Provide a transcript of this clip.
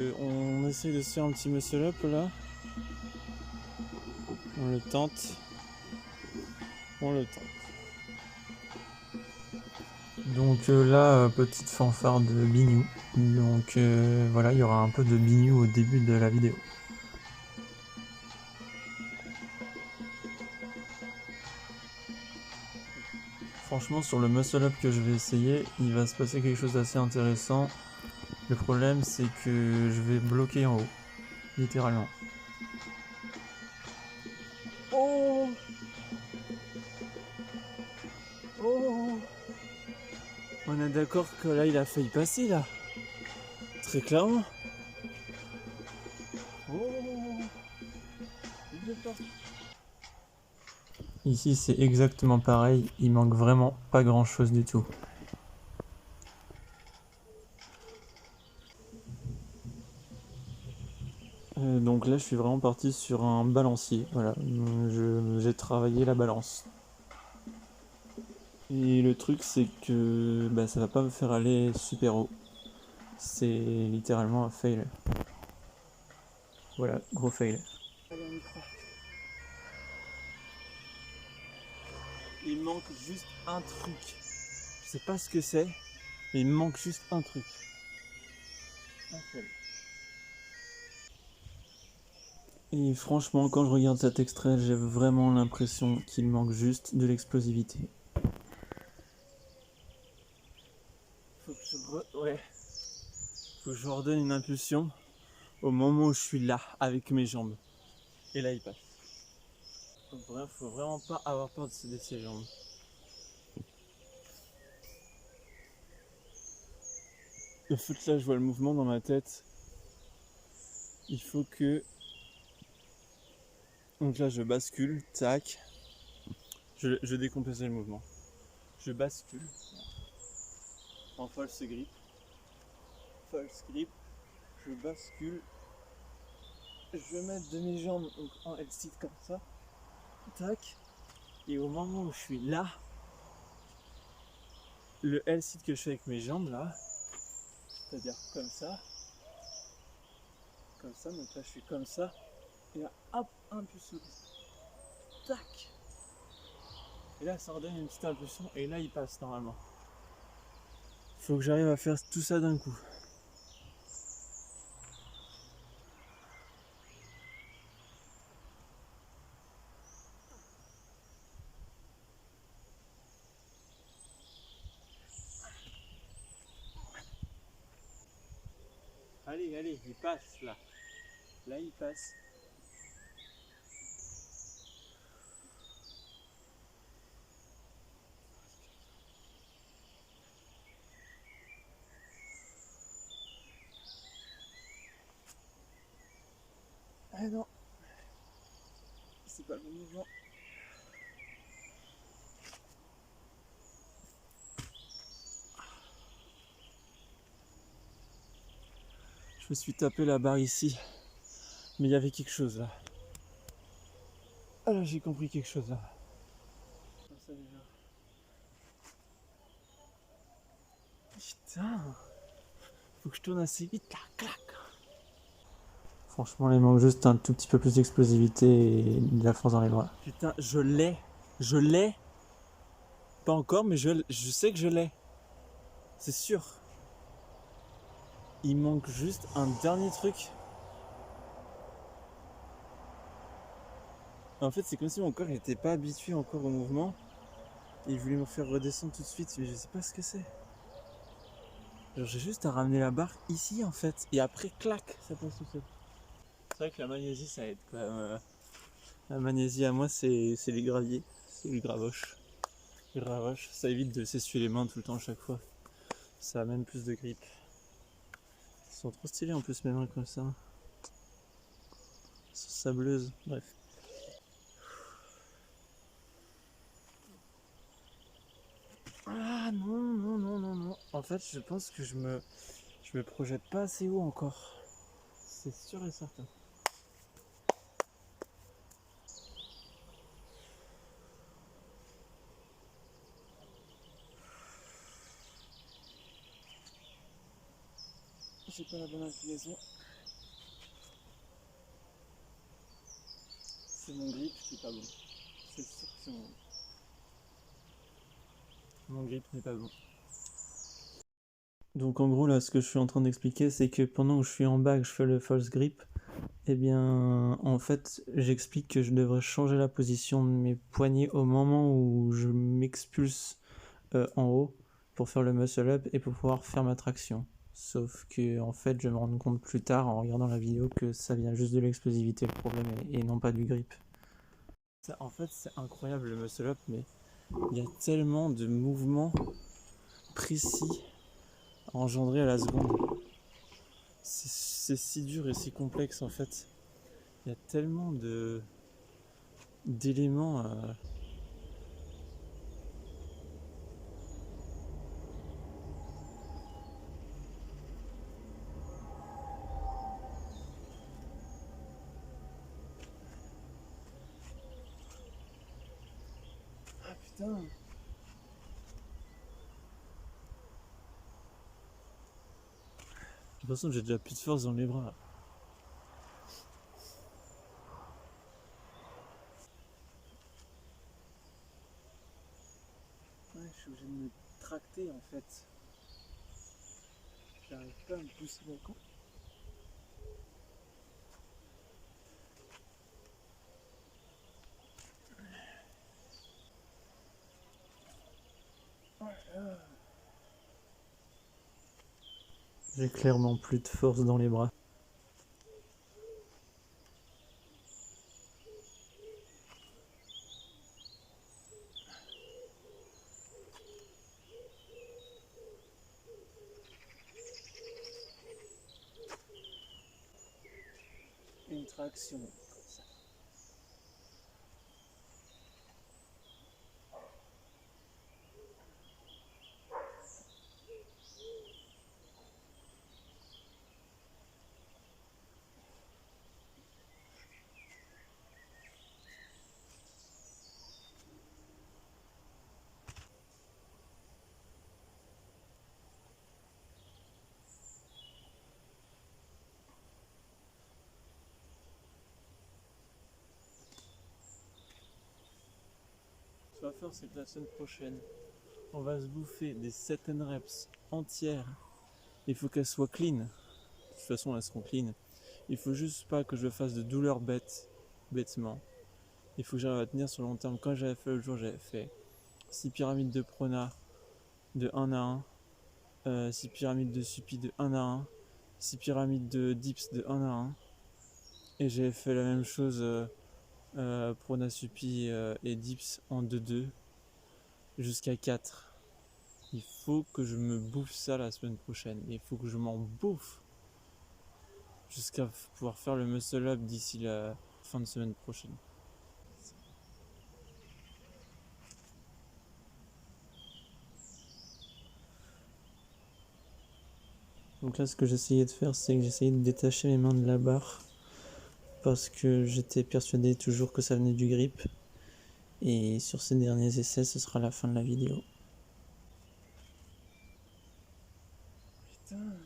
On essaye de se faire un petit muscle up là. On le tente. On le tente. Donc là, petite fanfare de bignou. Donc voilà, il y aura un peu de bignou au début de la vidéo. Franchement, sur le muscle up que je vais essayer, il va se passer quelque chose d'assez intéressant. Le problème, c'est que je vais bloquer en haut, littéralement. Oh! Oh! On est d'accord que là, il a failli passer, là. Très clairement. Oh! Ici, c'est exactement pareil. Il manque vraiment pas grand-chose du tout. Donc là, je suis vraiment parti sur un balancier. Voilà, j'ai travaillé la balance. Et le truc, c'est que bah, ça va pas me faire aller super haut. C'est littéralement un fail. Voilà, gros fail. Il manque juste un truc. Je sais pas ce que c'est, mais il me manque juste un truc. Un seul. Et franchement, quand je regarde cet extrait, j'ai vraiment l'impression qu'il manque juste de l'explosivité. Faut que je redonne une impulsion au moment où je suis là, avec mes jambes. Et là, il passe. Faut vraiment pas avoir peur de ses jambes. Le foot là, je vois le mouvement dans ma tête. Il faut que... Donc là, je bascule, tac. Je décompense le mouvement. Je bascule en false grip. False grip. Je bascule. Je vais mettre de mes jambes en L-sit comme ça. Tac. Et au moment où je suis là, le L-sit que je fais avec mes jambes là, c'est-à-dire comme ça, donc là je suis comme ça, et là hop, impulsion, tac, et là ça redonne une petite impulsion, et là il passe normalement. Faut que j'arrive à faire tout ça d'un coup. Allez, il passe là. Là il passe. Ah non, c'est pas le bon mouvement. Je me suis tapé la barre ici, mais il y avait quelque chose là. Ah là j'ai compris quelque chose là. Ça déjà. Putain, faut que je tourne assez vite là, clac. Franchement, il manque juste un tout petit peu plus d'explosivité et de la force dans les bras. Putain, je l'ai. Pas encore, mais je sais que je l'ai. C'est sûr. Il manque juste un dernier truc. En fait, c'est comme si mon corps n'était pas habitué encore au mouvement. Et il voulait me faire redescendre tout de suite, mais je sais pas ce que c'est. Genre, j'ai juste à ramener la barre ici en fait. Et après, clac, ça passe tout seul. C'est vrai que la magnésie, ça aide quand même. La magnésie à moi, c'est les graviers. C'est les gravoches. Les gravoches, ça évite de s'essuyer les mains tout le temps à chaque fois. Ça amène plus de grip. Ils sont trop stylés en plus mes mains comme ça. Ils sont sableuses, bref. Ah non. En fait, je pense que je me projette pas assez haut encore. C'est sûr et certain. J'ai pas la bonne inclinaison. c'est mon grip qui est pas bon. C'est sûr que c'est mon grip n'est pas bon. Donc en gros là ce que je suis en train d'expliquer c'est que pendant que je suis en bas que je fais le false grip, eh bien en fait j'explique que je devrais changer la position de mes poignets au moment où je m'expulse en haut pour faire le muscle up et pour pouvoir faire ma traction. Sauf que en fait je vais me rendre compte plus tard en regardant la vidéo que ça vient juste de l'explosivité le problème et non pas du grip. Ça, en fait c'est incroyable le muscle up, mais il y a tellement de mouvements précis engendrés à la seconde. C'est si dur et si complexe en fait. Il y a tellement d'éléments. Ah putain! De toute façon, j'ai déjà plus de force dans les bras. Ouais, je suis obligé de me tracter en fait. J'arrive pas à me pousser d'un coup. J'ai clairement plus de force dans les bras. Une traction comme ça. Ce qu'on va faire, c'est que la semaine prochaine, on va se bouffer des 7 reps entières. Il faut qu'elles soient clean. De toute façon, elles seront clean. Il faut juste pas que je fasse de douleur bêtement. Il faut que j'arrive à tenir sur le long terme. Quand j'avais fait le jour, j'avais fait 6 pyramides de prona de 1 à 1, 6 pyramides de suppi de 1 à 1, 6 pyramides de dips de 1 à 1. Et j'avais fait la même chose prona suppi et dips en 2-2 jusqu'à 4. Il faut que je me bouffe ça la semaine prochaine. Il faut que je m'en bouffe jusqu'à pouvoir faire le muscle up d'ici la fin de semaine prochaine. Donc là, ce que j'essayais de faire, c'est que j'essayais de détacher mes mains de la barre parce que j'étais persuadé toujours que ça venait du grip. Et sur ces derniers essais, ce sera la fin de la vidéo. Putain.